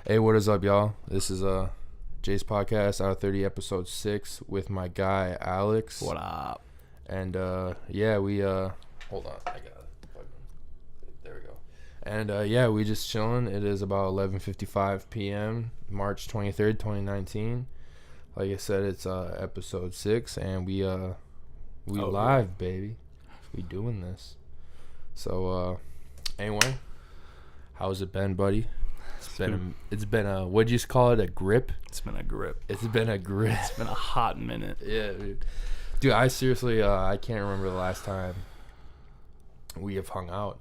Hey, what is up, y'all? This is JaeS podcast out of 30, episode 6 with my guy Alex. What up? And yeah, we hold on, I got it. There we go. And yeah, we just chilling. It is about 11:55 p.m. March 23rd, 2019. Like I said, it's episode 6, and we live, baby. We doing this. So anyway, how's it been, buddy? It's been a what'd you call it? A grip? It's been a grip. It's been a grip. It's been a hot minute. Yeah, dude. I seriously I can't remember the last time we have hung out.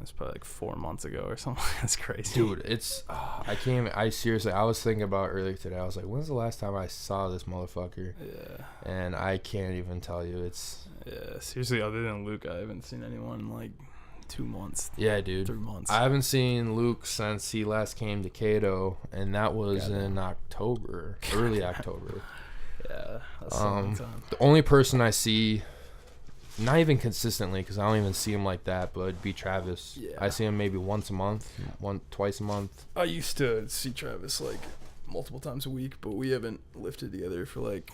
It's probably like 4 months ago or something. That's crazy, dude. It's I seriously, I was thinking about earlier today. I was like, when's the last time I saw this motherfucker? Yeah. And I can't even tell you. It's seriously, other than Luke, I haven't seen anyone in like 2 months. Yeah, dude. 3 months. I haven't seen Luke since he last came to Cato, and that was in October, early October. Yeah, that's a long time. The only person I see, not even consistently, because I don't even see him like that, but it'd be Travis. Yeah. I see him maybe once a month, twice a month. I used to see Travis like multiple times a week, but we haven't lifted together for like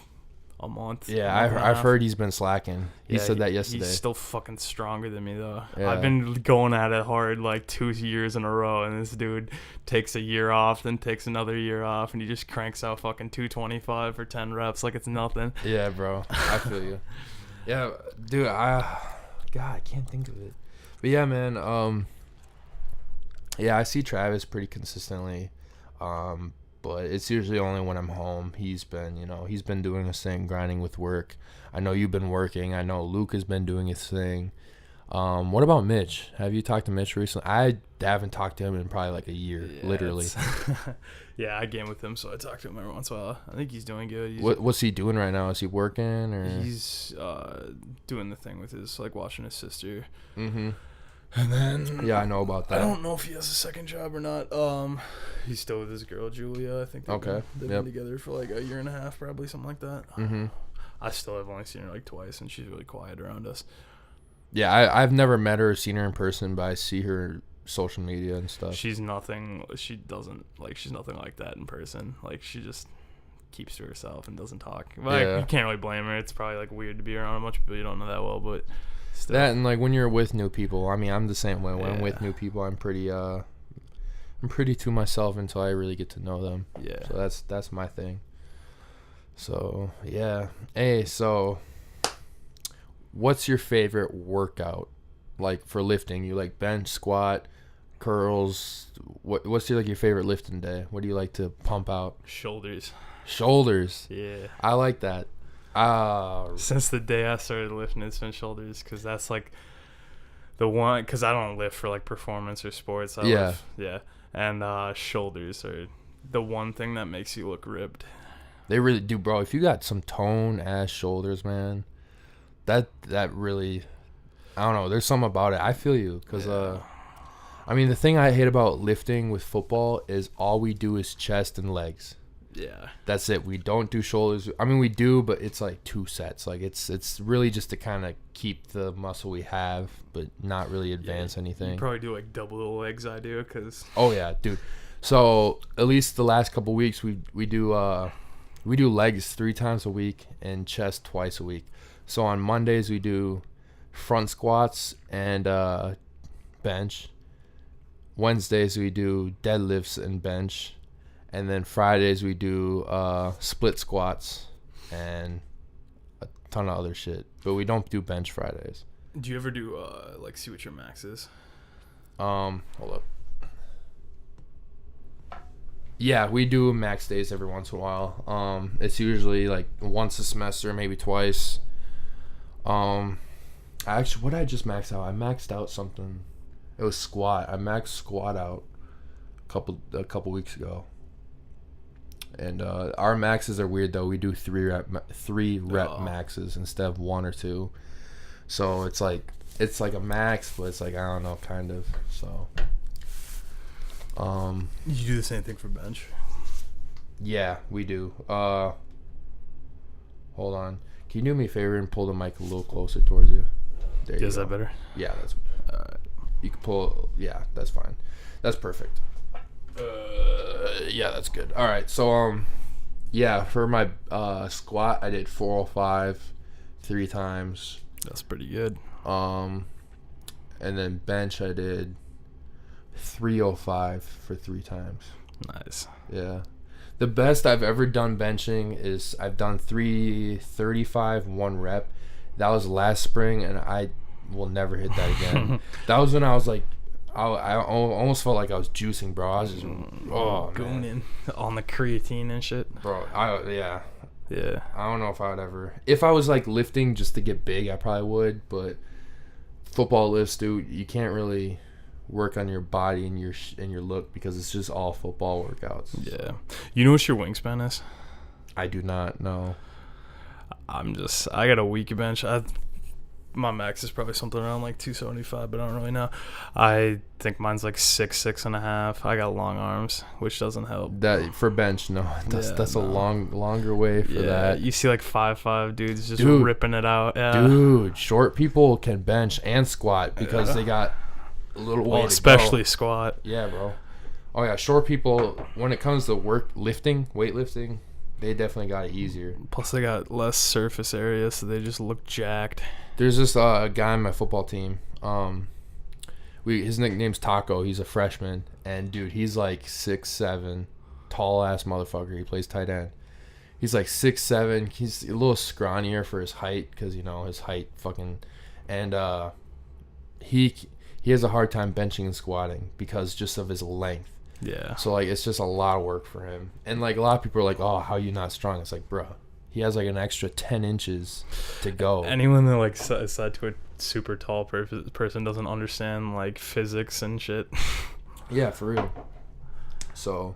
a month. Yeah, I've heard he's been slacking. He said that yesterday. He's still fucking stronger than me though. Yeah. I've been going at it hard like 2 years in a row, and this dude takes a year off, then takes another year off, and he just cranks out fucking 225 for 10 reps like it's nothing. Yeah, bro. I feel you. Yeah, dude. I can't think of it. But yeah, man. Yeah, I see Travis pretty consistently. But it's usually only when I'm home. He's been doing his thing, grinding with work. I know you've been working. I know Luke has been doing his thing. What about Mitch? Have you talked to Mitch recently? I haven't talked to him in probably like a year, literally. Yeah, I game with him, so I talk to him every once in a while. I think he's doing good. What's he doing right now? Is he working or? He's doing the thing with his like watching his sister. Mm-hmm. And then yeah, I know about that. I don't know if he has a second job or not. He's still with his girl Julia. I think they've been together for like a year and a half, probably something like that. Mm-hmm. I still have only seen her like twice, and she's really quiet around us. Yeah, I've never met her or seen her in person, but I see her social media and stuff. She's nothing. She's nothing like that in person. Like she just keeps to herself and doesn't talk. Like, you can't really blame her. It's probably like weird to be around a bunch of people you don't know that well, but. Still. That and like when you're with new people, I mean, I'm the same way. When I'm with new people, I'm pretty to myself until I really get to know them. Yeah. So that's my thing. So yeah. Hey, so what's your favorite workout? Like for lifting, you like bench, squat, curls. What's your favorite lifting day? What do you like to pump out? Shoulders. Yeah. I like that. Since the day I started lifting, it's been shoulders, because that's like the one, because I don't lift for like performance or sports. And shoulders are the one thing that makes you look ripped. They really do, bro. If you got some tone ass shoulders, man, that really, I don't know, there's something about it. I feel you, because I mean, the thing I hate about lifting with football is all we do is chest and legs. Yeah, that's it. We don't do shoulders. I mean, we do, but it's like 2 sets. Like it's really just to kind of keep the muscle we have, but not really advance anything. You probably do like double the legs I do, cause. Oh yeah, dude. So at least the last couple weeks we do legs 3 times a week and chest twice a week. So on Mondays we do front squats and bench. Wednesdays we do deadlifts and bench. And then Fridays we do split squats and a ton of other shit. But we don't do bench Fridays. Do you ever do like see what your max is? Hold up. Yeah, we do max days every once in a while. It's usually like once a semester, maybe twice. Actually, what did I just max out? I maxed out something. It was squat. I maxed squat out a couple weeks ago. And our maxes are weird though. We do 3 rep maxes instead of 1 or 2. So it's like a max, but it's like, I don't know, kind of. So you do the same thing for bench? Yeah, we do. Hold on. Can you do me a favor and pull the mic a little closer towards you? There you go. Is that better? Yeah, that's you can pull. Yeah, that's fine. That's perfect. Yeah, that's good. All right, so yeah, for my squat, I did 405 3 times. That's pretty good. And then bench, I did 305 for 3 times. Nice. Yeah. The best I've ever done benching is I've done 335 1 rep. That was last spring, and I will never hit that again. That was when I was like, I almost felt like I was juicing, bro. I was just, going in on the creatine and shit. Bro, yeah. Yeah. I don't know if I would ever. If I was like lifting just to get big, I probably would. But football lifts, dude, you can't really work on your body and your look because it's just all football workouts. Yeah. You know what your wingspan is? I do not know. I got a weak bench. My max is probably something around like 275, but I don't really know. I think mine's like 6.5. I got long arms, which doesn't help. That for bench, no. That's a longer way for that. You see like 5'5" dudes just ripping it out. Yeah. Dude, short people can bench and squat because they got a little way to especially go. Squat. Yeah, bro. Oh yeah, short people, when it comes to weightlifting, they definitely got it easier. Plus they got less surface area, so they just look jacked. There's this guy on my football team. His nickname's Taco. He's a freshman, and dude, he's like 6'7", tall ass motherfucker. He plays tight end. He's like 6'7". He's a little scrawnier for his height because his height fucking, and he has a hard time benching and squatting because just of his length. Yeah. So like it's just a lot of work for him, and like a lot of people are like, "Oh, how you not strong?" It's like, bro. He has like an extra 10 inches to go. Anyone that like says that to a super tall person doesn't understand like physics and shit. Yeah, for real. So,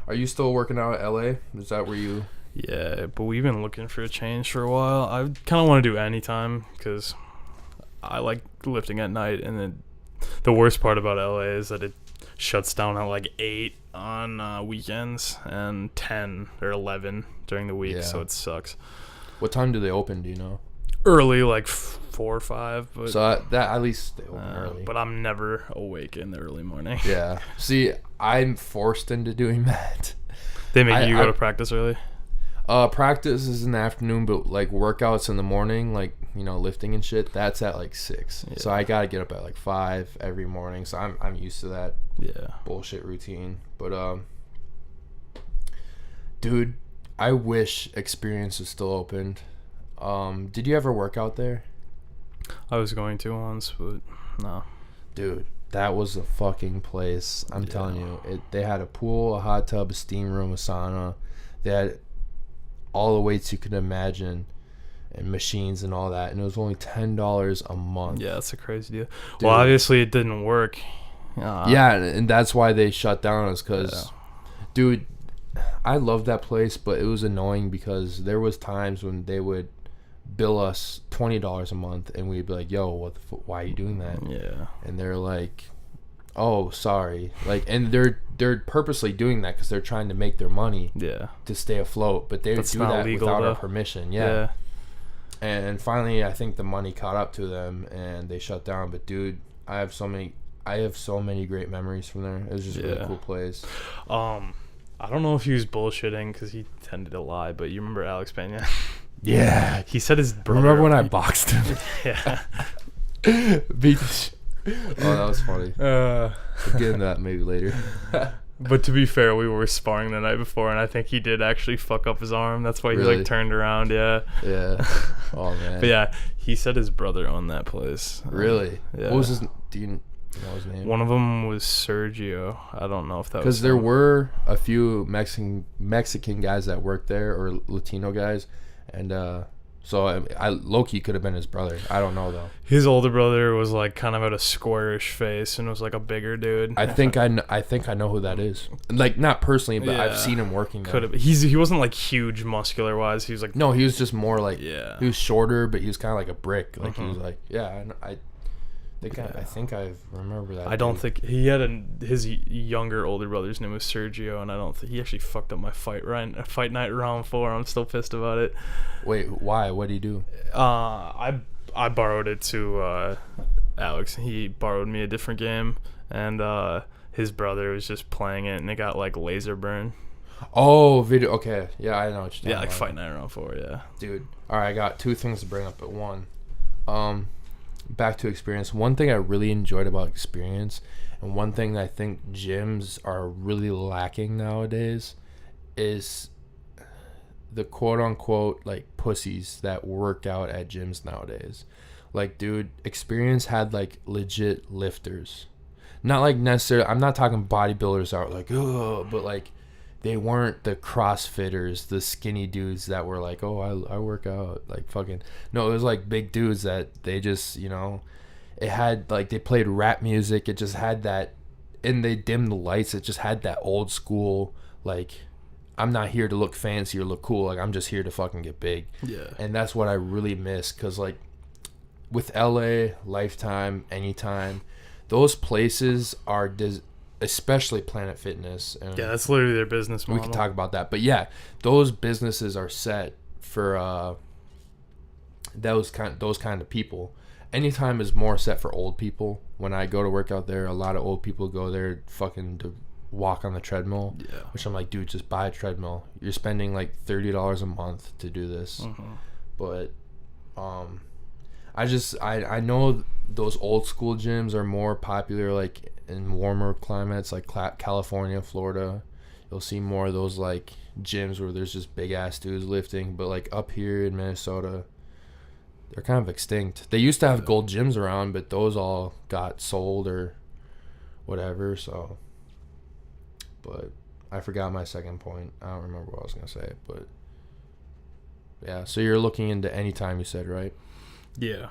are you still working out at LA? Is that where you? Yeah, but we've been looking for a change for a while. I kind of want to do anytime because I like lifting at night, and then the worst part about LA is that it shuts down at like 8 on weekends and 10 or 11 during the week, so it sucks. What time do they open, do you know? Early, like 4 or 5. But, so that at least they open early. But I'm never awake in the early morning. Yeah. See, I'm forced into doing that. They make you go to practice early? Practice is in the afternoon, but like workouts in the morning, like lifting and shit, that's at like 6. Yeah. So I gotta get up at like 5 every morning. So I'm used to that bullshit routine. But dude, I wish Experience was still opened. Did you ever work out there? I was going to once, but no. Dude, that was a fucking place. I'm telling you, they had a pool, a hot tub, a steam room, a sauna. They had all the weights you could imagine and machines and all that, and it was only $10 a month. Yeah, that's a crazy deal. Dude. Well, obviously it didn't work. Yeah, and that's why they shut down, is because dude, I loved that place, but it was annoying because there was times when they would bill us $20 a month and we'd be like, yo, why are you doing that? Yeah. And they're like, oh, sorry. Like, and they're purposely doing that because they're trying to make their money to stay afloat, but they would do that without our permission. Yeah. And finally I think the money caught up to them and they shut down. But dude, I have so many great memories from there. It was just a really cool place. I don't know if he was bullshitting because he tended to lie, but you remember Alex Pena? Yeah. He said his brother. Remember when I boxed him? Yeah. Oh, that was funny. We'll get into that maybe later. But to be fair, we were sparring the night before, and I think he did actually fuck up his arm. That's why he like turned around. Yeah. Oh man. But yeah, he said his brother owned that place. Really? Yeah. What was his? Do you know his name? One of them was Sergio. I don't know if that was because there were a few Mexican guys that worked there, or Latino guys, and so I low-key could have been his brother. I don't know though. His older brother was like kind of had a squarish face and was like a bigger dude. I think I know who that is. Like not personally, but I've seen him working there. Could have. He wasn't like huge muscular wise. He was like, no, he was just more like he was shorter, but he was kind of like a brick. Like he was like I think I remember that. I don't think he had his younger older brother's name was Sergio, and I don't think he actually fucked up my fight night round 4. I'm still pissed about it. Wait, why? What did he do? I borrowed it to Alex. He borrowed me a different game, and his brother was just playing it and it got like laser burn. Oh, video. Okay, yeah, I know what you're talking like about. Fight Night Round 4, yeah. Dude, all right, I got two things to bring up. But one, back to experience. One thing I really enjoyed about experience, and one thing that I think gyms are really lacking nowadays, is the quote unquote like pussies that work out at gyms nowadays. Like, dude, experience had like legit lifters. Not like necessarily, I'm not talking bodybuilders out like, oh, but like they weren't the CrossFitters, the skinny dudes that were like, oh, I work out, like fucking. No, it was like big dudes that they just, you know, it had like, they played rap music. It just had that, and they dimmed the lights. It just had that old school, like, I'm not here to look fancy or look cool. Like, I'm just here to fucking get big. Yeah. And that's what I really miss. Because like with LA, Lifetime, Anytime, those places are especially Planet Fitness. And yeah, that's literally their business model. We can talk about that. But yeah, those businesses are set for those kind of people. Anytime is more set for old people. When I go to work out there, a lot of old people go there fucking to walk on the treadmill. Yeah. Which I'm like, dude, just buy a treadmill. You're spending like $30 a month to do this. Mm-hmm. But I know those old school gyms are more popular like in warmer climates like California, Florida. You'll see more of those like gyms where there's just big ass dudes lifting. But like up here in Minnesota, they're kind of extinct. They used to have gold gyms around, but those all got sold or whatever. So, but I forgot my second point. I don't remember what I was gonna say, but yeah. So you're looking into Anytime, you said, right? Yeah.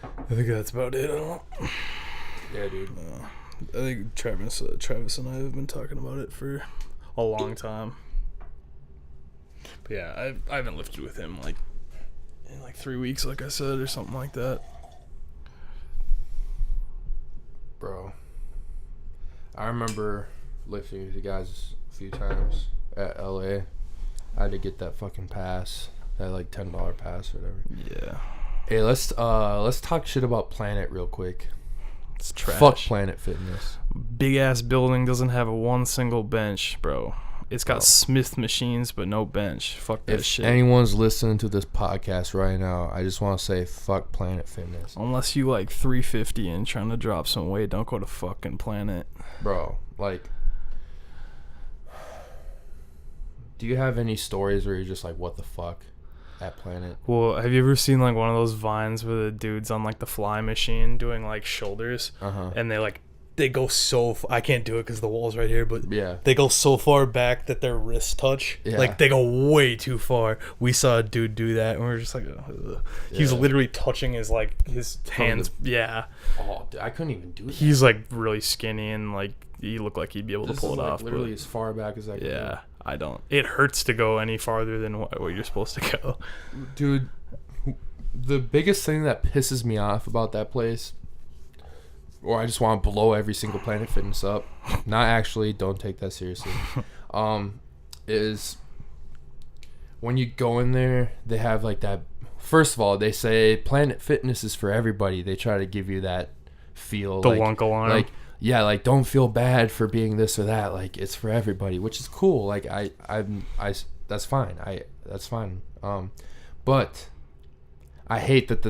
I think that's about it. I don't know. Yeah, dude. I think Travis and I have been talking about it for a long time. But yeah, I haven't lifted with him like in like 3 weeks, like I said, or something like that. Bro, I remember lifting with you guys a few times at LA. I had to get that fucking pass, that like $10 pass or whatever. Yeah. Hey, let's talk shit about Planet real quick. It's trash. Fuck Planet Fitness. Big ass building doesn't have one single bench, bro. It's got Smith machines, but no bench. Fuck that shit. If anyone's listening to this podcast right now, I just want to say fuck Planet Fitness. Unless you like 350 and trying to drop some weight, don't go to fucking Planet. Bro, like, do you have any stories where you're just like, what the fuck at Planet? Well, have you ever seen like one of those vines where the dude's on like the fly machine doing like shoulders, and they go so I can't do it because the wall's right here, but yeah, they go so far back that their wrists touch. Yeah. Like they go way too far. We saw a dude do that, and we were just like, ugh. Yeah. He was literally touching his hands. Yeah. Oh, dude, I couldn't even do that. He's like really skinny and like he looked like he'd be able to pull it off. Literally as far back as I can. Yeah, I don't. It hurts to go any farther than what you're supposed to go. Dude, the biggest thing that pisses me off about that place, or I just want to blow every single Planet Fitness up. Not actually, don't take that seriously. Is when you go in there, they have like that. First of all, they say Planet Fitness is for everybody. They try to give you that feel. The lunk alarm. Like, yeah, like don't feel bad for being this or that. Like it's for everybody, which is cool. Like I that's fine. That's fine. But I hate that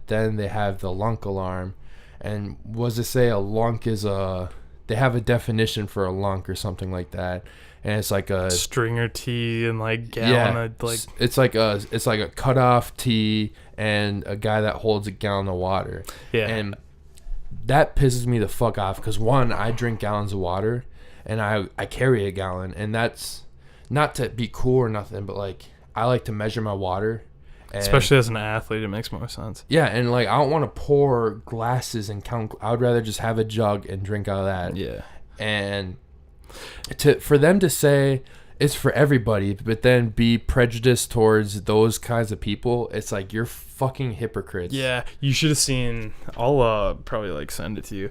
then they have the lunk alarm. And was it say a lunk is they have a definition for a lunk or something like that, and it's like a stringer tee and like gallon of like it's like a cutoff tee and a guy that holds a gallon of water. Yeah, and that pisses me the fuck off because one, I drink gallons of water, and I carry a gallon, and that's not to be cool or nothing, but like I like to measure my water. And especially as an athlete, it makes more sense. Yeah, and like I don't want to pour glasses and count. I would rather just have a jug and drink out of that. Yeah, and for them to say it's for everybody, but then be prejudiced towards those kinds of people, it's like you're fucking hypocrites. Yeah, you should have seen. I'll probably like send it to you.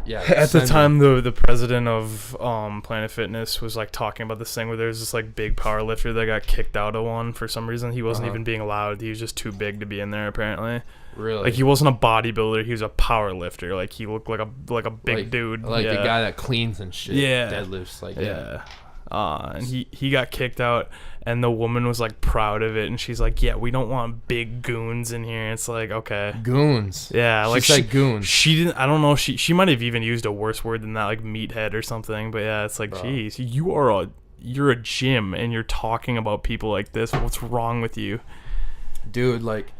Yeah. At the time, the president of Planet Fitness was like talking about this thing where there's this like big power lifter that got kicked out of one for some reason. He wasn't even being allowed. He was just too big to be in there apparently. Really? Like he wasn't a bodybuilder. He was a power lifter. Like he looked like a big dude. Like the guy that cleans and shit. Yeah. Deadlifts. Like and he got kicked out, and the woman was like proud of it, and she's like, yeah, we don't want big goons in here. It's like, okay, goons. Yeah, like she said goons. She didn't. I don't know. She might have even used a worse word than that, like meathead or something. But yeah, it's like, geez, you're a gym and you're talking about people like this. What's wrong with you, dude? Like,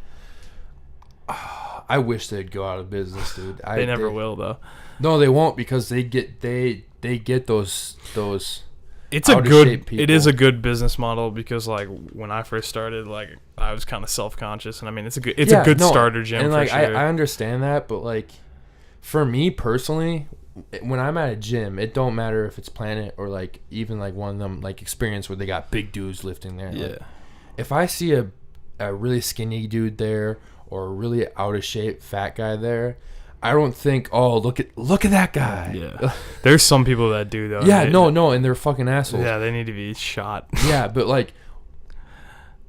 I wish they'd go out of business, dude. They never will though. No, they won't, because they get those. It is a good business model, because like when I first started, like I was kind of self-conscious, and I mean it's a good starter gym, and like for sure. I understand that, but like for me personally, when I'm at a gym, it don't matter if it's Planet or like even like one of them like Experience where they got big dudes lifting there. Yeah. Like, if I see a really skinny dude there or a really out of shape fat guy there, I don't think, oh, look at that guy. Yeah. There's some people that do though. Yeah, no, and they're fucking assholes. Yeah, they need to be shot. Yeah, but like,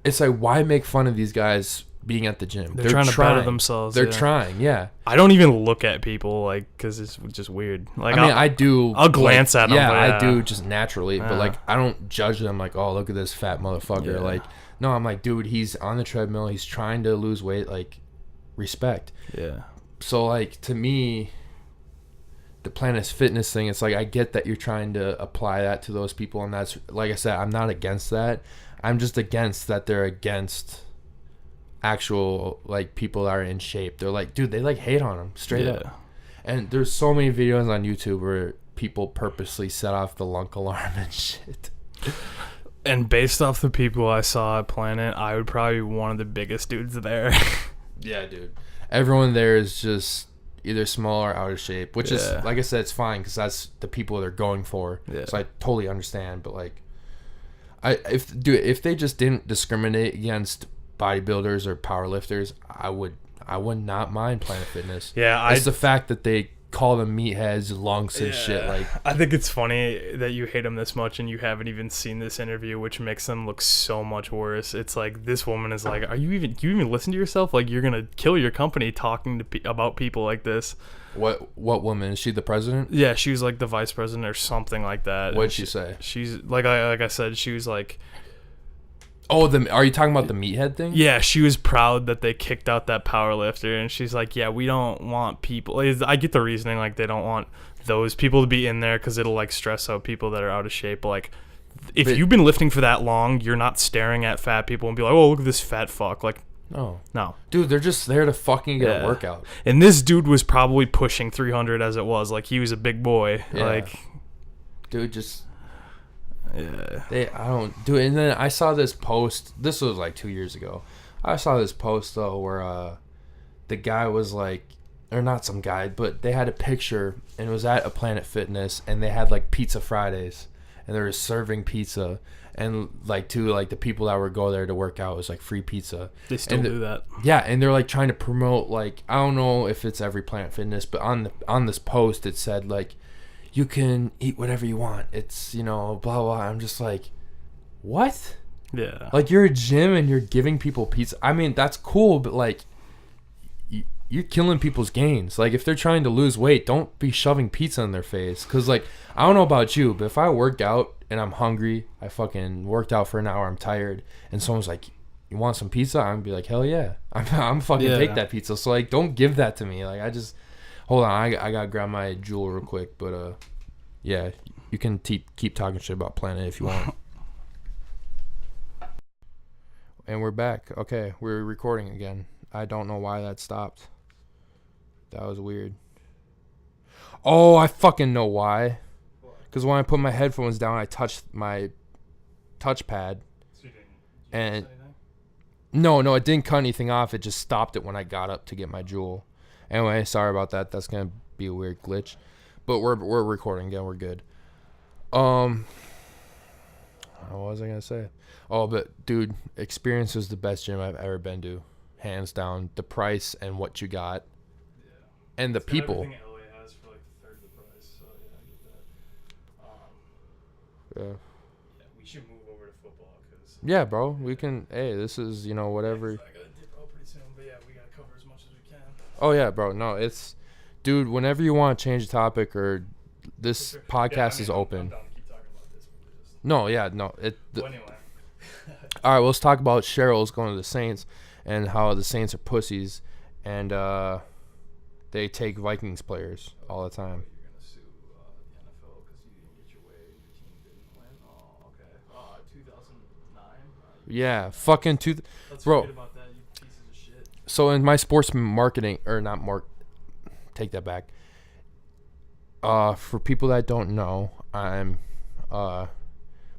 it's like, why make fun of these guys being at the gym? They're trying to better themselves. They're trying, yeah. I don't even look at people like, because it's just weird. Like, I mean, I do. I'll glance at them. Yeah, I do just naturally, but like, I don't judge them like, oh, look at this fat motherfucker. Yeah. Like, no, I'm like, dude, he's on the treadmill. He's trying to lose weight. Like, respect. Yeah. So like, to me, the Planet Fitness thing, it's like, I get that you're trying to apply that to those people, and that's, like I said, I'm not against that. I'm just against that they're against actual like people that are in shape. They're like, dude, they like hate on them straight up. And there's so many videos on YouTube where people purposely set off the lunk alarm and shit. And based off the people I saw at Planet, I would probably be one of the biggest dudes there. Yeah, dude. Everyone there is just either small or out of shape, which is, like I said, it's fine because that's the people they're going for. Yeah. So I totally understand. But like, if they just didn't discriminate against bodybuilders or powerlifters, I would not mind Planet Fitness. Yeah, it's the fact that they call them meatheads, lunks, and shit. Like, I think it's funny that you hate them this much and you haven't even seen this interview, which makes them look so much worse. It's like, this woman is like, do you even listen to yourself? Like, you're gonna kill your company talking about people like this. What woman? Is she the president? Yeah, she was like the vice president or something like that. What'd she say? She's like I said, she was like, oh, are you talking about the meathead thing? Yeah, she was proud that they kicked out that power lifter, and she's like, yeah, we don't want people. I get the reasoning, like they don't want those people to be in there because it'll like stress out people that are out of shape. But like, if you've been lifting for that long, you're not staring at fat people and be like, oh, look at this fat fuck. Like, no, dude, they're just there to fucking get a workout. And this dude was probably pushing 300 as it was. Like, he was a big boy. Yeah. Like, dude, just. Yeah. I don't do it. And then I saw this post. This was like 2 years ago. I saw this post though where the guy was like, or not some guy, but they had a picture and it was at a Planet Fitness and they had like Pizza Fridays and they were serving pizza, and like to like the people that would go there to work out, it was like free pizza. They still do that. Yeah, and they're like trying to promote, like, I don't know if it's every Planet Fitness, but on this post it said like, you can eat whatever you want. It's, blah, blah. I'm just like, what? Yeah. Like, you're a gym and you're giving people pizza. I mean, that's cool, but like, you're killing people's gains. Like, if they're trying to lose weight, don't be shoving pizza in their face. Because, like, I don't know about you, but if I worked out and I'm hungry, I fucking worked out for an hour, I'm tired, and someone's like, you want some pizza? I'm be like, hell yeah. I'm fucking take that pizza. So, like, don't give that to me. Like, hold on, I gotta grab my Juul real quick, but yeah, you can keep talking shit about Planet if you want. And we're back. Okay, we're recording again. I don't know why that stopped. That was weird. Oh, I fucking know why. Because when I put my headphones down, I touched my touchpad. So you didn't No, it didn't cut anything off. It just stopped it when I got up to get my Juul. Anyway, sorry about that. That's gonna be a weird glitch, but we're recording again. We're good. What was I gonna say? Oh, but dude, Experience was the best gym I've ever been to, hands down. The price and what you got, and the people. Everything LA has for like $30 Yeah. We should move over to football because. Yeah, bro. We can. Hey, this is whatever. I gotta dip out pretty soon, but yeah, we gotta cover as much as we can. Oh yeah, bro. No, it's, dude. Whenever you want to change the topic or this podcast is open. I'm down to keep talking about this. No, yeah, no. Well, anyway. All right, well, let's talk about Cheryl's going to the Saints and how the Saints are pussies, and they take Vikings players all the time. You're gonna sue the NFL because you didn't get your way, your team didn't win. Oh, okay. 2009. Yeah, fucking Let's bro. forget about that, you pieces of shit. So in my sports marketing, or not take that back. For people that don't know, I'm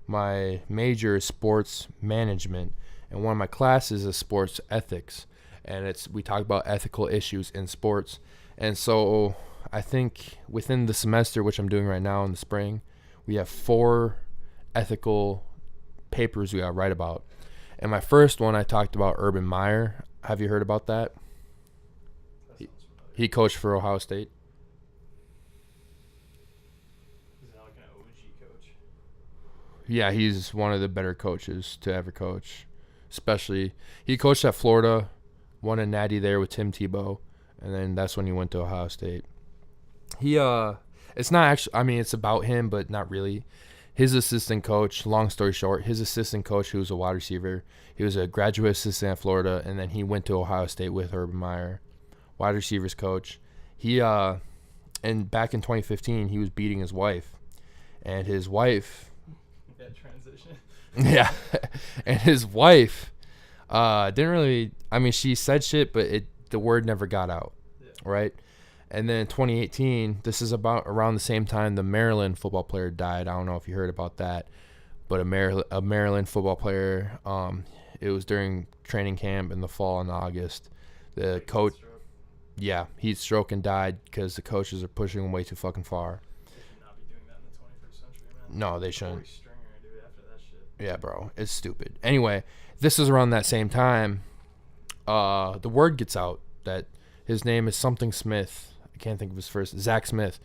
my major is sports management, and one of my classes is sports ethics, and we talk about ethical issues in sports. And so I think within the semester, which I'm doing right now in the spring, we have 4 ethical papers we got to write about. And my first one, I talked about Urban Meyer. Have you heard about that? He coached for Ohio State. Yeah, he's one of the better coaches to ever coach. Especially, he coached at Florida, won a natty there with Tim Tebow, and then that's when he went to Ohio State. It's not actually, I mean, it's about him, but not really. His assistant coach, long story short, his assistant coach, who was a wide receiver, he was a graduate assistant at Florida, and then he went to Ohio State with Urban Meyer, wide receivers coach. And back in 2015, he was beating his wife, and his wife... transition. Yeah, and his wife didn't really. I mean, she said shit, but the word never got out, right? And then in 2018, this is about around the same time the Maryland football player died. I don't know if you heard about that, but a Maryland football player. It was during training camp in the fall in August. The coach, yeah, heat stroke and died because the coaches are pushing him way too fucking far. They should not be doing that in the 21st century, man. No, they shouldn't. Yeah, bro, it's stupid. Anyway, this is around that same time. The word gets out that his name is something Smith. I can't think of his first. Zack Smith.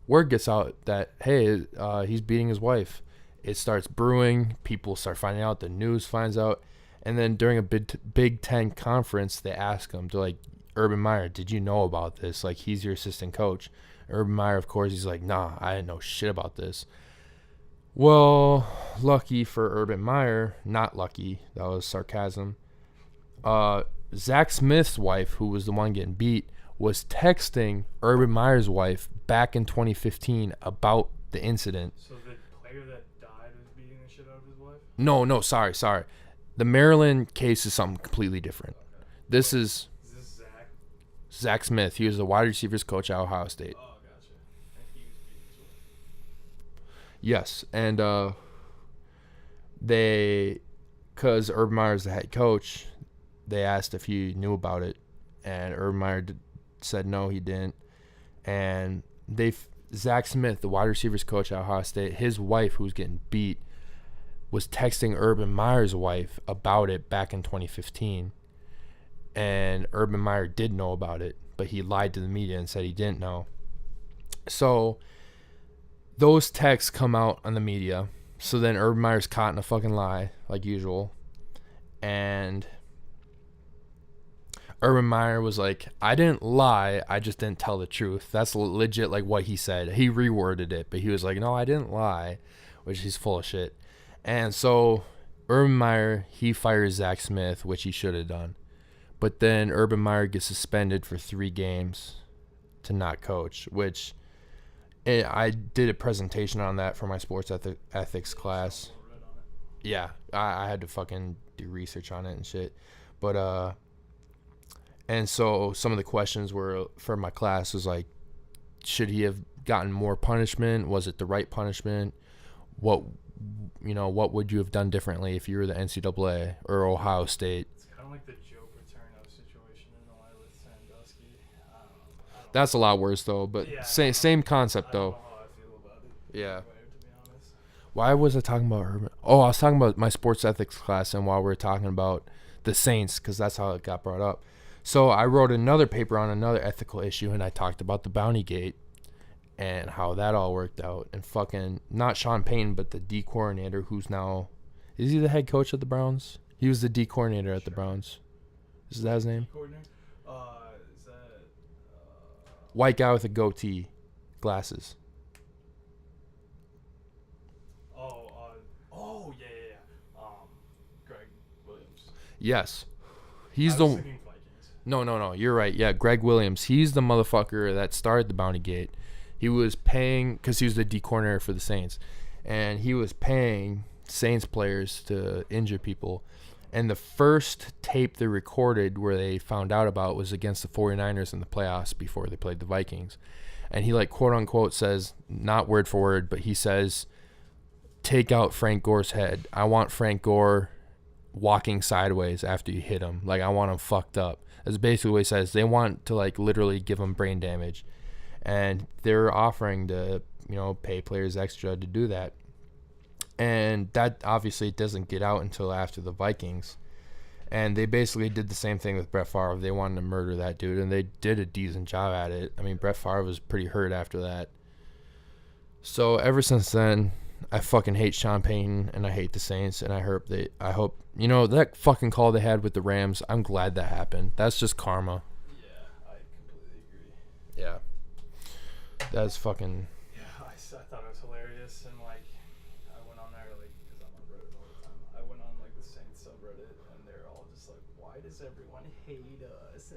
Word gets out that, hey, he's beating his wife. It starts brewing. People start finding out. The news finds out. And then during a Big Ten conference, they ask him, they're like, Urban Meyer, did you know about this? Like, he's your assistant coach. Urban Meyer, of course, he's like, nah, I didn't know shit about this. Well, lucky for Urban Meyer, not lucky, that was sarcasm. Zack Smith's wife, who was the one getting beat, was texting Urban Meyer's wife back in 2015 about the incident. So the player that died was beating the shit out of his wife? No, sorry. The Maryland case is something completely different. Okay. This is Zach? Zack Smith. He was the wide receivers coach at Ohio State. Oh, gotcha. And he was beating his wife. Yes, and because Urban Meyer's the head coach, they asked if he knew about it, and Urban Meyer said no, he didn't. And Zack Smith, the wide receivers coach at Ohio State, his wife, who was getting beat, was texting Urban Meyer's wife about it back in 2015, and Urban Meyer did know about it, but he lied to the media and said he didn't know. So those texts come out on the media. So then Urban Meyer's caught in a fucking lie, like usual. And Urban Meyer was like, I didn't lie, I just didn't tell the truth. That's legit like what he said. He reworded it, but he was like, no, I didn't lie, which he's full of shit. And so Urban Meyer, he fires Zack Smith, which he should have done. But then Urban Meyer gets suspended for 3 games to not coach, which... I did a presentation on that for my sports ethics class. Yeah, I had to fucking do research on it and shit. But, and so some of the questions were for my class was like, should he have gotten more punishment? Was it the right punishment? What would you have done differently if you were the NCAA or Ohio State? It's kind of like the Joe Paterno situation in the line with Sandusky. That's a lot worse though, but yeah, same concept though. I don't know how I feel about it. Yeah. To be honest. Why was I talking about Urban? Oh, I was talking about my sports ethics class, and while we were talking about the Saints, because that's how it got brought up. So I wrote another paper on another ethical issue, and I talked about the Bounty Gate. and how that all worked out. And fucking, not Sean Payton, but the D coordinator who's now, is he the head coach of the Browns? He was the D coordinator at the Browns. Is that his name? Is that white guy with a goatee, glasses. Yeah. Greg Williams. Yes. He's the Vikings. No. You're right. Yeah, Greg Williams. He's the motherfucker that started the Bounty Gate. He was paying, because he was the D coordinator for the Saints, and he was paying Saints players to injure people. And the first tape they recorded where they found out about was against the 49ers in the playoffs before they played the Vikings. And he, like, quote unquote says, not word for word, but he says, take out Frank Gore's head. I want Frank Gore walking sideways after you hit him. Like, I want him fucked up. That's basically what he says. They want to, like, literally give him brain damage. And they're offering to, pay players extra to do that. And that obviously doesn't get out until after the Vikings. And they basically did the same thing with Brett Favre. They wanted to murder that dude, and they did a decent job at it. I mean, Brett Favre was pretty hurt after that. So ever since then, I fucking hate Sean Payton, and I hate the Saints, and I hope that fucking call they had with the Rams, I'm glad that happened. That's just karma. Yeah, I completely agree. Yeah. That's fucking... Yeah, I thought it was hilarious, and, like, I went on there, like, because I'm on Reddit all the time. I went on, like, the Saints subreddit, and they're all just like, why does everyone hate us?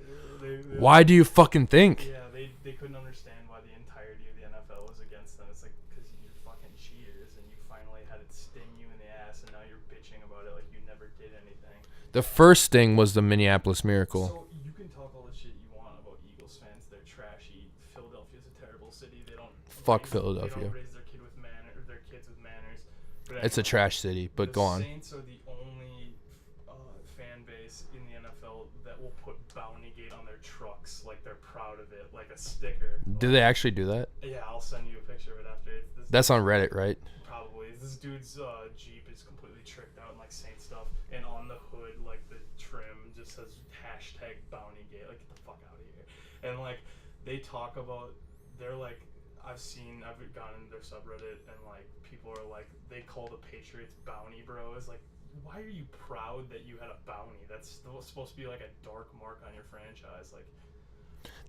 Why do you fucking think? Yeah, they couldn't understand why the entirety of the NFL was against them. It's like, because you're fucking cheaters, and you finally had it sting you in the ass, and now you're bitching about it like you never did anything. The first thing was the Minneapolis Miracle. So you can talk all the shit you want about Eagles fans. They're trashy. Philadelphia's a terrible city. They don't Fuck Philadelphia. They don't raise their kids with manners. But It's a trash city, but go on. The Saints are the only fan base in the NFL that will put Bounty Gate on their trucks, like they're proud of it, like a sticker. Do they actually do that? Yeah, I'll send you a picture of it after. That's on Reddit, right? Probably. This dude's Jeep is completely tricked out in like Saint stuff, and on the hood, like the trim just says #Bounty Gate. Like, get the fuck out of here. And like they talk about, they're like, I've gone into their subreddit, and like people are like, they call the Patriots bounty bros. Like, why are you proud that you had a bounty? That's supposed to be like a dark mark on your franchise. Like,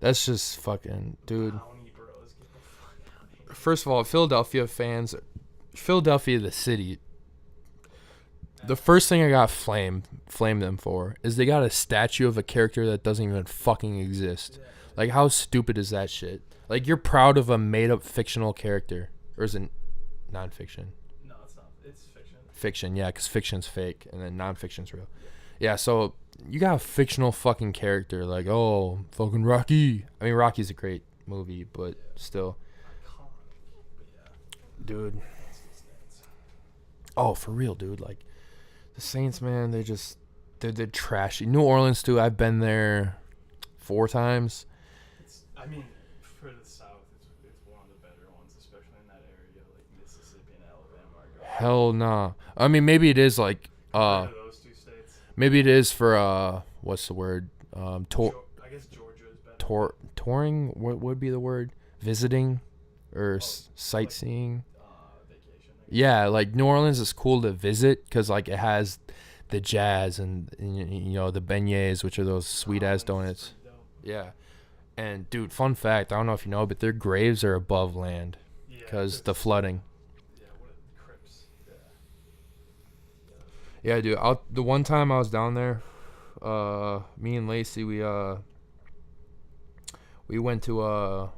that's just fucking, dude. Bounty bros, get the fuck out of here. First of all, Philadelphia fans, Philadelphia the city, the first thing I got flame them for is they got a statue of a character that doesn't even fucking exist. Yeah. Like, how stupid is that shit? Like, you're proud of a made-up fictional character. Or is it non-fiction? No, it's not. It's fiction. Fiction, yeah, because fiction's fake, and then non-fiction's real. Yeah, so you got a fictional fucking character. Like, oh, fucking Rocky. I mean, Rocky's a great movie, but still. Dude. Oh, for real, dude. Like, the Saints, man, they're trashy. New Orleans, too. I've been there 4 times. I mean, for the South, it's one of the better ones, especially in that area, like Mississippi and Alabama. Hell nah. I mean, maybe it is like those 2 states. Maybe it is for what's the word? I guess Georgia is better. Touring. What would be the word? Visiting, or sightseeing. Vacation. Yeah, like New Orleans is cool to visit because like it has the jazz and the beignets, which are those sweet ass donuts. Yeah. And, dude, fun fact, I don't know if you know, but their graves are above land because the flooding. Yeah, what Crips. Yeah, dude. The one time I was down there, me and Lacey, we went to, or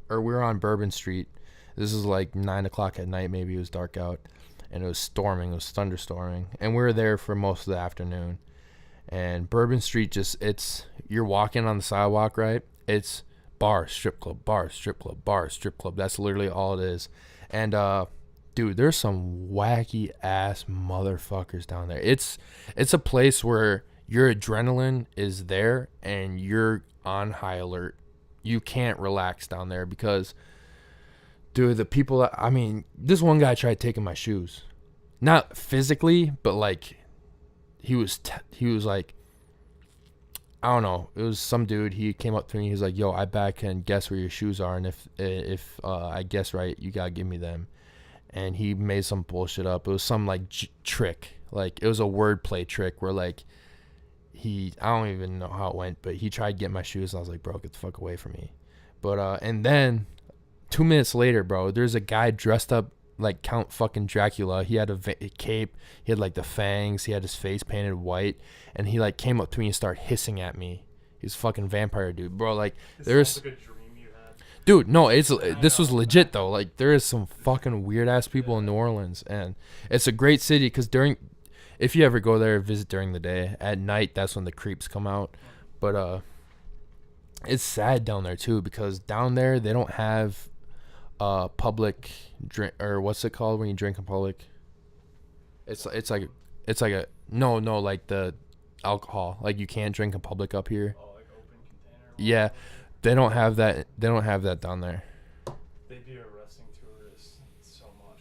we were on Bourbon Street. This is like 9 o'clock at night, maybe it was dark out, and it was storming, it was thunderstorming. And we were there for most of the afternoon. And Bourbon Street you're walking on the sidewalk, right? It's bar, strip club, bar, strip club, bar, strip club. That's literally all it is. And, dude, there's some wacky ass motherfuckers down there. It's a place where your adrenaline is there and you're on high alert. You can't relax down there because, dude, the people, this one guy tried taking my shoes. Not physically, but like, he was like, I don't know. It was some dude. He came up to me. He's like, "Yo, I bet I can guess where your shoes are, and if I guess right, you gotta give me them." And he made some bullshit up. It was some like trick. Like it was a wordplay trick where like I don't even know how it went, but he tried to get my shoes. And I was like, "Bro, get the fuck away from me." But and then 2 minutes later, bro, there's a guy dressed up like Count fucking Dracula. He had a cape. He had like the fangs. He had his face painted white, and he like came up to me and started hissing at me. He's a fucking vampire dude, bro. Like there's, like a dream you had. Dude, no, this was legit though. Like there is some fucking weird ass people in New Orleans, and it's a great city because if you ever go there, visit during the day. At night, that's when the creeps come out. But it's sad down there too because down there they don't have public drink, or what's it called when you drink in public? It's like a like the alcohol, like you can't drink in public up here. Oh, like open container. Yeah, they don't have that. They don't have that down there. They'd be arresting tourists so much.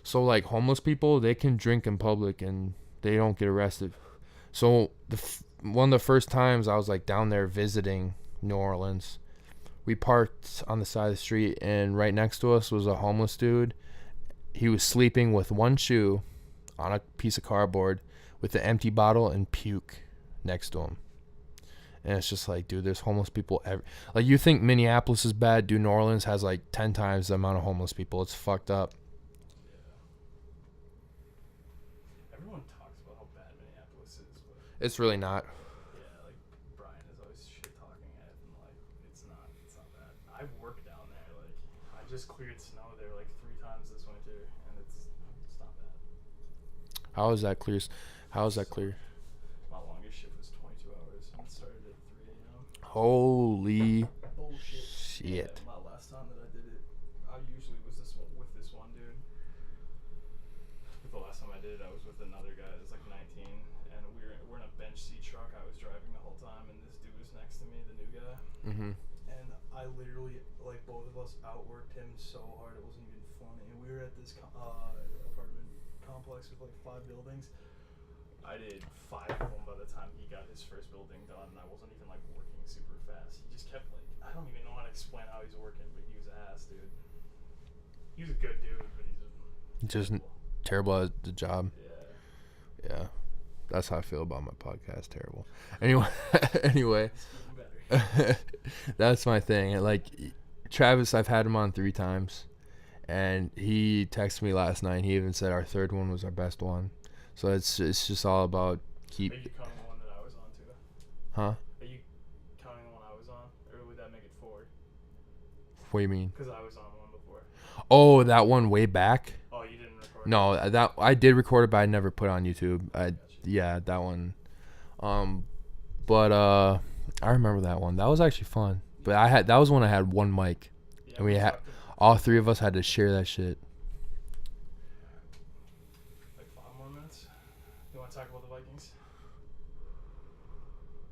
So like homeless people, they can drink in public and they don't get arrested. So one of the first times I was like down there visiting New Orleans, we parked on the side of the street, and right next to us was a homeless dude. He was sleeping with one shoe on a piece of cardboard with an empty bottle and puke next to him. And it's just like, dude, there's homeless people like, you think Minneapolis is bad, dude, New Orleans has like 10 times the amount of homeless people. It's fucked up. Yeah. Everyone talks about how bad Minneapolis is, but it's really not. Just cleared snow there like 3 times this winter, and it's not bad. How is that clear? My longest shift was 22 hours, and it started at 3 a.m. Holy shit. Yeah, my last time that I did it, I usually was with this one dude. But the last time I did it, I was with another guy that's like 19, and we're in a bench seat truck. I was driving the whole time, and this dude was next to me, the new guy. Mm-hmm. And I literally, like, both of us outworked him so hard it wasn't even funny. And we were at this apartment complex with like 5 buildings. I did 5 of them by the time he got his first building done, and I wasn't even like working super fast. He just kept like, I don't even know how to explain how he's working, but he was ass, dude. He was a good dude, but he's just terrible at the job. Yeah. That's how I feel about my podcast. Terrible. Anyway. That's my thing. Like Travis, I've had him on 3 times, and he texted me last night. He even said our 3rd one was our best one. So it's just all about keep. Are you counting the one that I was on too? Huh? Are you counting the one I was on, or would that make it 4? What do you mean? Because I was on one before. Oh, that one way back. Oh, you didn't record. No, that I did record it, but I never put it on YouTube. Yeah, that one. But I remember that one. That was actually fun. But that was when I had one mic, and we had all 3 of us had to share that shit. Like 5 more minutes. You want to talk about the Vikings?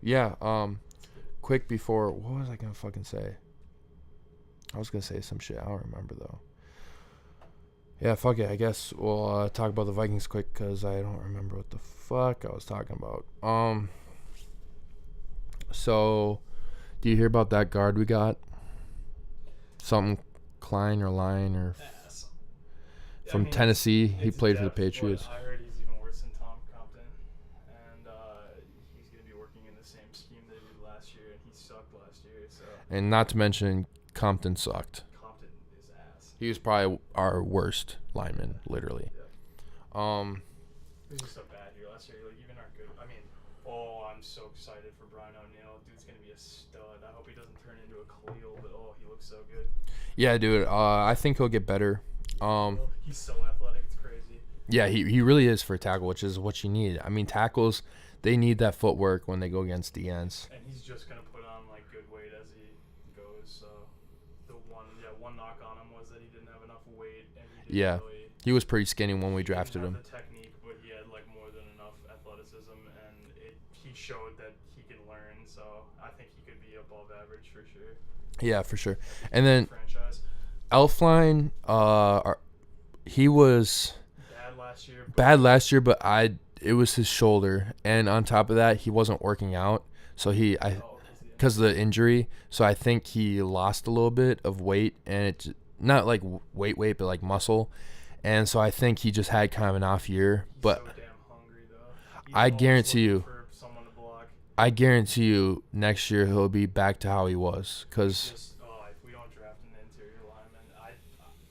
Yeah. Quick before, what was I gonna fucking say? I was gonna say some shit. I don't remember though. Yeah, fuck it. I guess we'll talk about the Vikings quick because I don't remember what the fuck I was talking about. So, do you hear about that guard we got? Something Klein or Line or from Tennessee. He played for the Patriots. I heard he's even worse than Tom Compton, and he's going to be working in the same scheme they did last year, and he sucked last year. So. And not to mention, Compton sucked. Compton is ass. He was probably our worst lineman, literally. Yeah. He was so bad here last year. Like, even our good. I mean, I'm so excited for Brian O'Neill. Dude's gonna be a stud. I hope he doesn't turn into a Khalil, but he looks so good. Yeah, dude. I think he'll get better. He's so athletic, it's crazy. Yeah, he really is for a tackle, which is what you need. I mean, tackles, they need that footwork when they go against the ends. And he's just gonna put on like good weight as he goes. So the one knock on him was that he didn't have enough weight, and he was pretty skinny when we drafted him. The technique, but he had like more than enough athleticism, and he showed that he can learn. So I think he could be above average for sure. Yeah, for sure. And then franchise. Elfline, he was bad last year, but it was his shoulder, and on top of that, he wasn't working out, so because of the injury. So I think he lost a little bit of weight, and it's not like weight, but like muscle. And so I think he just had kind of an off year. But so damn hungry, though. I guarantee you, next year he'll be back to how he was. Because if we don't draft an interior lineman,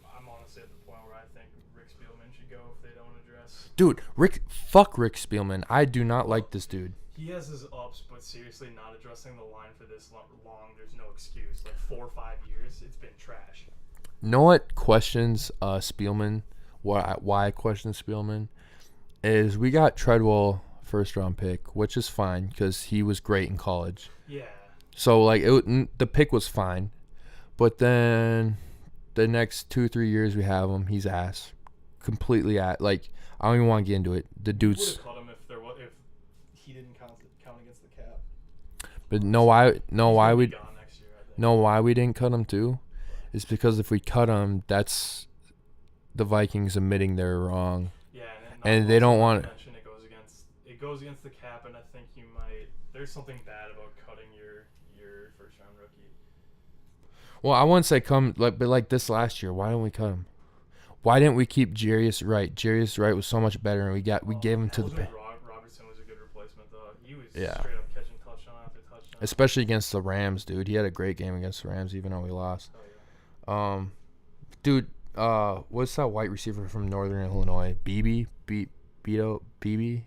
I'm honestly at the point where I think Rick Spielman should go if they don't address. Dude, fuck Rick Spielman. I do not like this dude. He has his ups, but seriously, not addressing the line for this long, there's no excuse. Like 4 or 5 years, it's been trash. Know what questions Spielman? Why I question Spielman is we got Treadwell first round pick, which is fine because he was great in college. Yeah. So like the pick was fine, but then the next 2-3 years we have him, he's ass, completely at like I don't even want to get into it. The dude's. Would have cut him if he didn't count against the cap. But why we didn't cut him too? Is because if we cut him, that's the Vikings admitting they're wrong. Yeah, and they don't want it. It goes against the cap, and I think you might. There's something bad about cutting your first round rookie. Well, I wouldn't say but like this last year, why didn't we cut him? Why didn't we keep JaeS Wright? JaeS Wright was so much better, and we gave him to the. Robertson was a good replacement, though. He was Yeah. Straight up catching touchdown after touchdown. Especially against the Rams, dude. He had a great game against the Rams, even though we lost. Oh, yeah. Dude, what's that white receiver from Northern Illinois? Beebe? Beto? Beebe?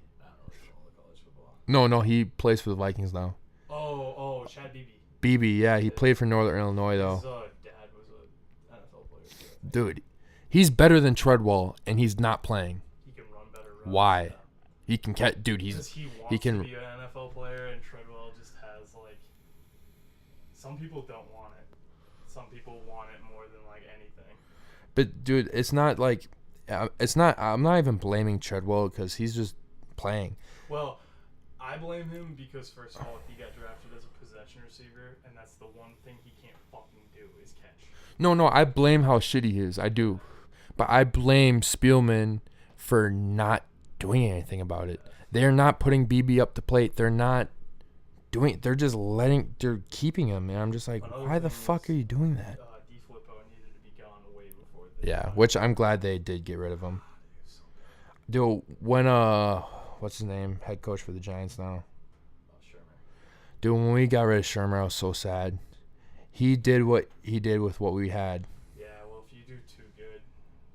No, he plays for the Vikings now. Oh, Chad Beebe. Beebe, yeah, he played for Northern Illinois, though. His dad was an NFL player. Dude, he's better than Treadwell, and he's not playing. He can run better runs. Why? Yeah. He can catch. Dude, he can. To be an NFL player, and Treadwell just has like. Some people don't want it. Some people want it more than like anything. But dude, it's not like, I'm not even blaming Treadwell because he's just playing. Well, I blame him because first of all, he got drafted as a possession receiver, and that's the one thing he can't fucking do is catch. No, I blame how shitty he is. I do, but I blame Spielman for not doing anything about it. They're not putting BB up the plate. They're not doing. They're just they're keeping him, and I'm just like, why the fuck are you doing that? Flippo needed to be gone way before. Yeah, which I'm glad they did get rid of him. Dude, when what's his name? Head coach for the Giants now. Shermer. Dude, when we got rid of Shermer, I was so sad. He did what he did with what we had. Yeah, well, if you do too good,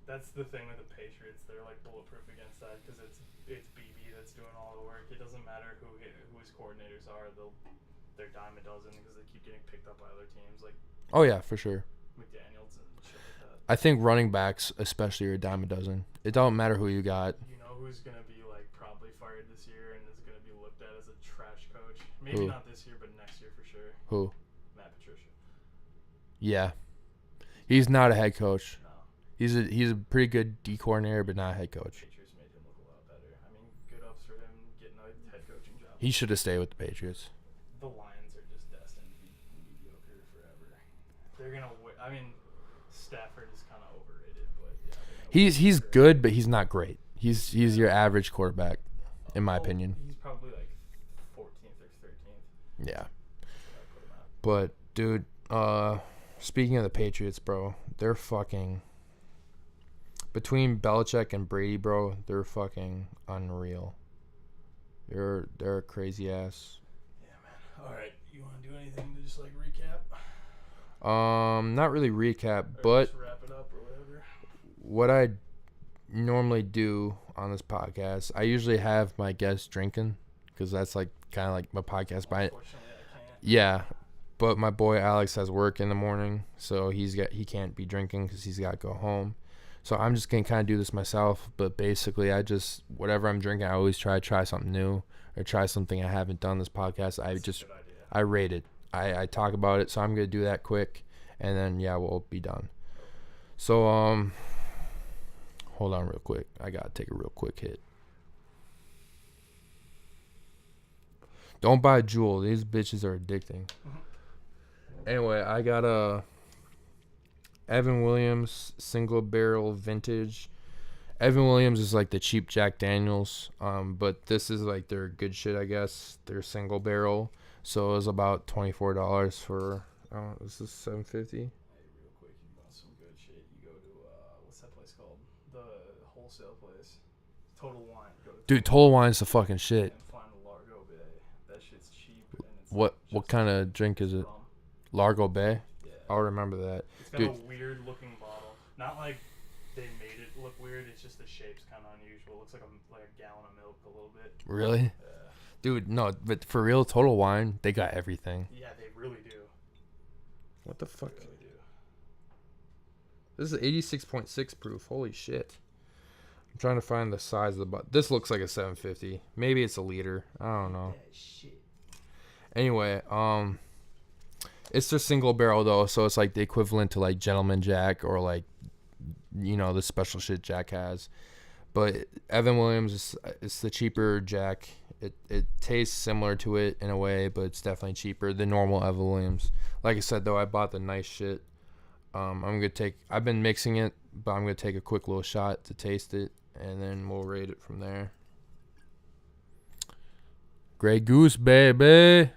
that's the thing with the Patriots. They're like bulletproof against that because it's BB that's doing all the work. It doesn't matter who his coordinators are. They're dime a dozen because they keep getting picked up by other teams like. Oh yeah, for sure. McDaniels and shit like that. I think running backs, especially, are a dime a dozen. It don't matter who you got. You know who's gonna be like probably fired this year and is gonna be looked at as a trash coach? Maybe not this year, but next year for sure. Who? Matt Patricia. Yeah, he's not a head coach. No. He's a pretty good D coordinator, but not a head coach. Patriots made him look a lot better. I mean, good ups for him getting a head coaching job. He should have stayed with the Patriots. The Lions are just destined to be mediocre forever. They're gonna. I mean, Stafford is kind of overrated, but yeah. He's good, but he's not great. He's your average quarterback, in my opinion. He's probably like 14th or 13th. Yeah. But dude, speaking of the Patriots, bro, they're fucking. Between Belichick and Brady, bro, they're fucking unreal. They're a crazy ass. Yeah, man. All right, you want to do anything to just like recap? Not really recap, or but just wrap it up or whatever. What I normally do on this podcast, I usually have my guests drinking because that's like kind of like my podcast. But Unfortunately, I can't. yeah, but my boy Alex has work in the morning, so he can't be drinking because he's got to go home. So I'm just gonna kind of do this myself. But basically, whatever I'm drinking, I always try something new or try something I haven't done this podcast. I rate it. I talk about it, so I'm gonna do that quick, and then we'll be done. So hold on real quick. I gotta take a real quick hit. Don't buy Juul. These bitches are addicting. Anyway, I got a Evan Williams single barrel vintage. Evan Williams is like the cheap Jack Daniels, but this is like their good shit, I guess. Their single barrel, so it was about $24 for. This is $7.50. Hey, real quick, you want some good shit? You go to what's that place called? The wholesale place. Total Wine. Dude, Total Wine's the fucking shit. And find a Largo Bay. That shit's cheap. And it's What kind of drink is it? rum. Largo Bay. Yeah. I'll remember that. It's got Dude. a weird looking bottle. Not like they made it look weird. It's just the shape's kind of unusual. It looks like a gallon of milk a little bit. Really? Dude, no, but for real, Total Wine, they got everything. Yeah, they really do. What the fuck? They really do. This is 86.6 proof. Holy shit. I'm trying to find the size of the bottle. This looks like a 750. Maybe it's a liter. I don't know. Yeah, shit. Anyway, it's their single barrel though, so it's like the equivalent to like Gentleman Jack or like, you know, the special shit Jack has. But Evan Williams it's the cheaper Jack. It tastes similar to it in a way, but it's definitely cheaper than normal Evan Williams. Like I said though, I bought the nice shit. I've been mixing it, but I'm gonna take a quick little shot to taste it, and then we'll rate it from there. Grey Goose, baby.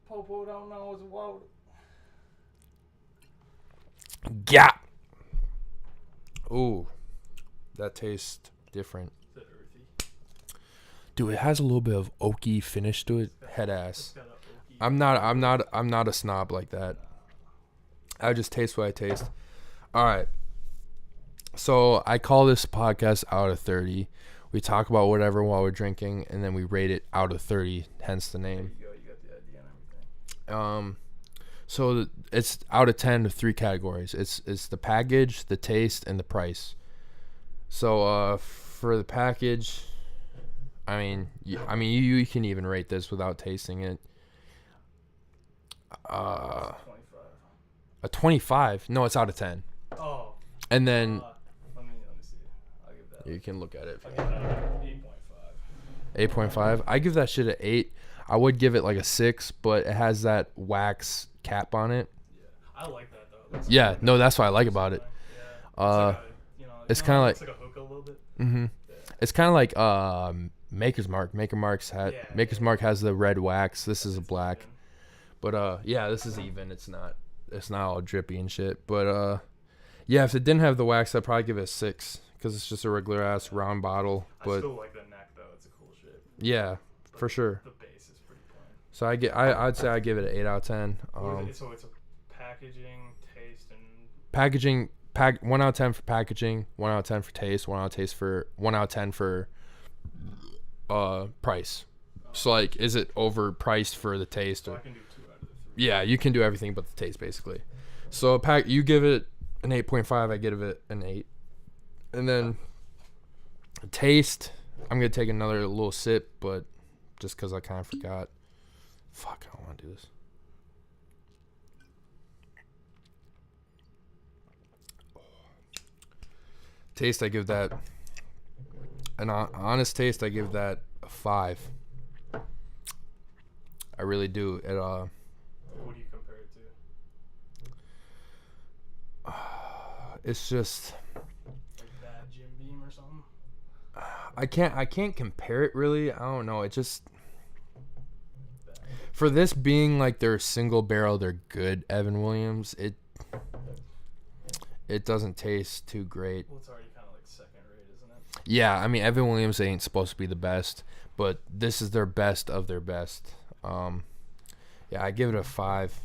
Popo don't know his water. Yeah. Ooh, that tastes different. Is it earthy? Dude, it has a little bit of oaky finish to it. Head ass. It's got a oaky. I'm not a snob like that. I just taste what I taste. All right. So I call this podcast out of 30. We talk about whatever while we're drinking, and then we rate it out of 30. Hence the name. There you go. You got the idea and everything. So it's out of 10 to 3 categories. It's the package, the taste, and the price. So for the package, you can even rate this without tasting it. A 25. No, it's out of 10. Oh. And then Let me see. I'll give that. you can look at it. I'll give that 8.5. 8.5. I give that shit an 8. I would give it like a 6, but it has that wax cap on it. Yeah, I like that though. Yeah, no, that's what I like about it. Yeah. It's kind of like. It's like a hookah a little bit. Mm-hmm. Yeah. It's kind of like Maker's Mark. Maker's Mark has the red wax. This is a black. Even. But yeah, this is even. It's not all drippy and shit. But yeah, if it didn't have the wax, I'd probably give it a 6 because it's just a regular ass round bottle. But I still like the neck though. It's a cool shape. Yeah, but for sure. The base is pretty plain. So I'd say I give it an 8 out of 10. So it's a packaging, taste, and Packaging. 1 out of 10 for packaging. 1 out of 10 for taste. 1 out of 10 for price. So like, is it overpriced for the taste? so Or I can do 2 out of the 3. yeah, you can do everything but the taste basically. So you give it an 8.5. I give it an 8. And then taste, I'm gonna take another little sip, but just because I kind of forgot. Fuck, I don't want to do this. Taste, I give that an honest taste. I give that a 5. I really do. It What do you compare it to? it's just Like that Jim Beam or something? I can't compare it really. I don't know. It just for this being like their single barrel, they're good. Evan Williams, it doesn't taste too great. Well, it's already kind of like second rate, isn't it? Yeah, I mean Evan Williams ain't supposed to be the best, but this is their best of their best. Yeah, I give it a 5.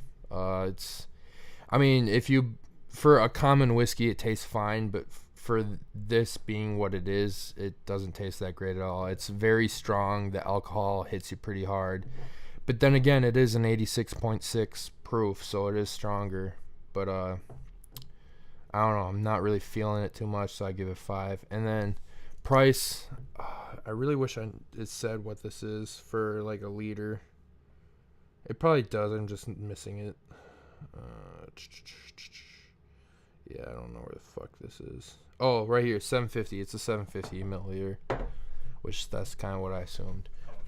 If you for a common whiskey, it tastes fine, but for this being what it is, it doesn't taste that great at all. It's very strong. The alcohol hits you pretty hard, but then again, it is an 86.6 proof, so it is stronger. But I don't know. I'm not really feeling it too much, so I give it 5. And then price, I really wish it said what this is for like a liter. It probably does. I'm just missing it. Yeah, I don't know where the fuck this is. Oh, right here, 750. It's a 750 milliliter, which that's kind of what I assumed. How much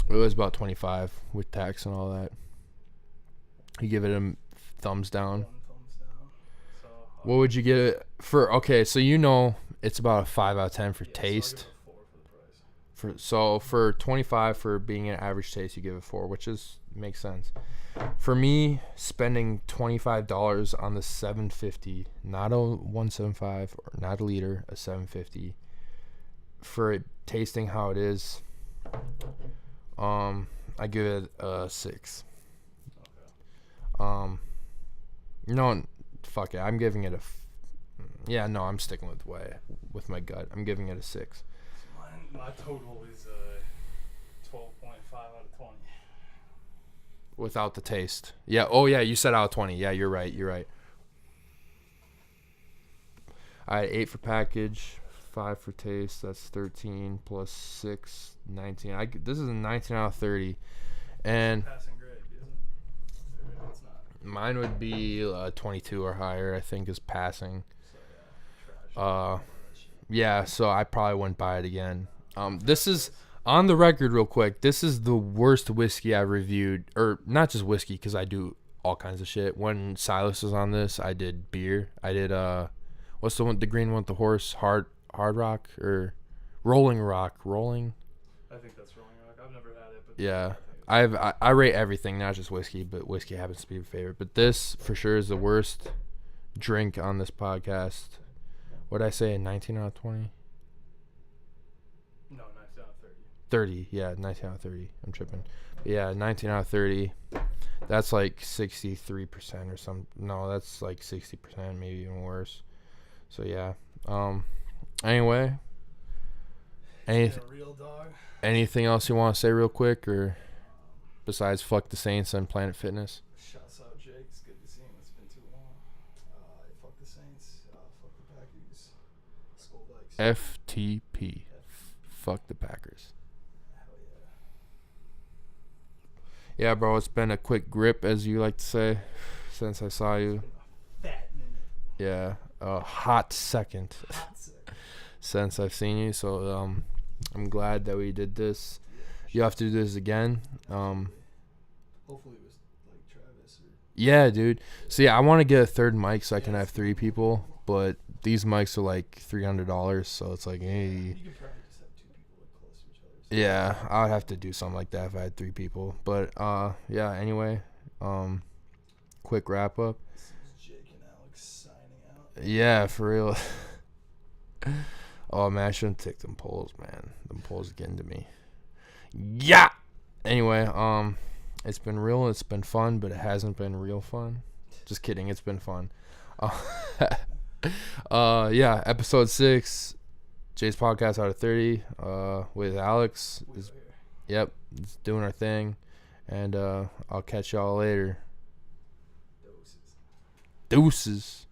was It was about 25 with tax and all that. You give it a thumbs down. it? 1 thumbs down. So What would you get it for? Okay, so It's about a 5 out of 10 for taste. So I'll give it a 4 for the price. For 25 for being an average taste, you give it 4, which makes sense. For me, spending $25 on the 750, not a 175 or not a liter, a 750, for it tasting how it is, I give it a 6. Okay. No, fuck it. I'm giving it I'm sticking with my gut. I'm giving it a 6. My total is 12.5 out of 20. Without the taste. Yeah. Oh, yeah. You said out of 20. Yeah, you're right. I had 8 for package, 5 for taste. That's 13 plus 6, 19. This is a 19 out of 30. And Passing grade, isn't it? It's not. mine would be 22 or higher, I think, is passing. So, trash. Yeah, so I probably wouldn't buy it again. This is, on the record real quick, this is the worst whiskey I've reviewed. Or not just whiskey, because I do all kinds of shit. When Silas was on this, I did beer. I did, what's the one, the green one with the horse? Hard Rock? Or Rolling Rock? Rolling? I think that's Rolling Rock. I've never had it. But Yeah. I rate everything, not just whiskey, but whiskey happens to be my favorite. But this, for sure, is the worst drink on this podcast. What did I say, a 19 out of 20? No, 19 out of 30. 30, yeah, 19 out of 30. I'm tripping. But yeah, 19 out of 30. That's like 63% or something. No, that's like 60%, maybe even worse. So yeah. Anyway. Real dog. Anything else you want to say real quick, or besides fuck the Saints and Planet Fitness? Shouts out Jake. It's good to see him. It's been too long. Fuck the Saints. Fuck the Packers. Skull Bikes. FTP. Fuck the Packers. Hell Yeah, bro, it's been a quick grip, as you like to say, since I saw you. yeah. Fat minute. Yeah, a hot second since I've seen you. So I'm glad that we did this. You have to do this again. Hopefully it was like Travis. Yeah, dude. So yeah, I want to get a third mic so I can have 3 people, but these mics are like $300, so it's like, hey. You could probably just have 2 people like close to each other. So Yeah, I would have to do something like that if I had 3 people. But yeah. Anyway, quick wrap up. This is Jake and Alex signing out. Yeah, for real. Oh man, I shouldn't take them polls, man. Them polls are getting to me. Yeah. Anyway, it's been real. It's been fun, but it hasn't been real fun. Just kidding. It's been fun. Yeah. Episode 6, JaeS podcast out of 30. With Alex. Yep, it's doing our thing, and I'll catch y'all later. Doses. Deuces.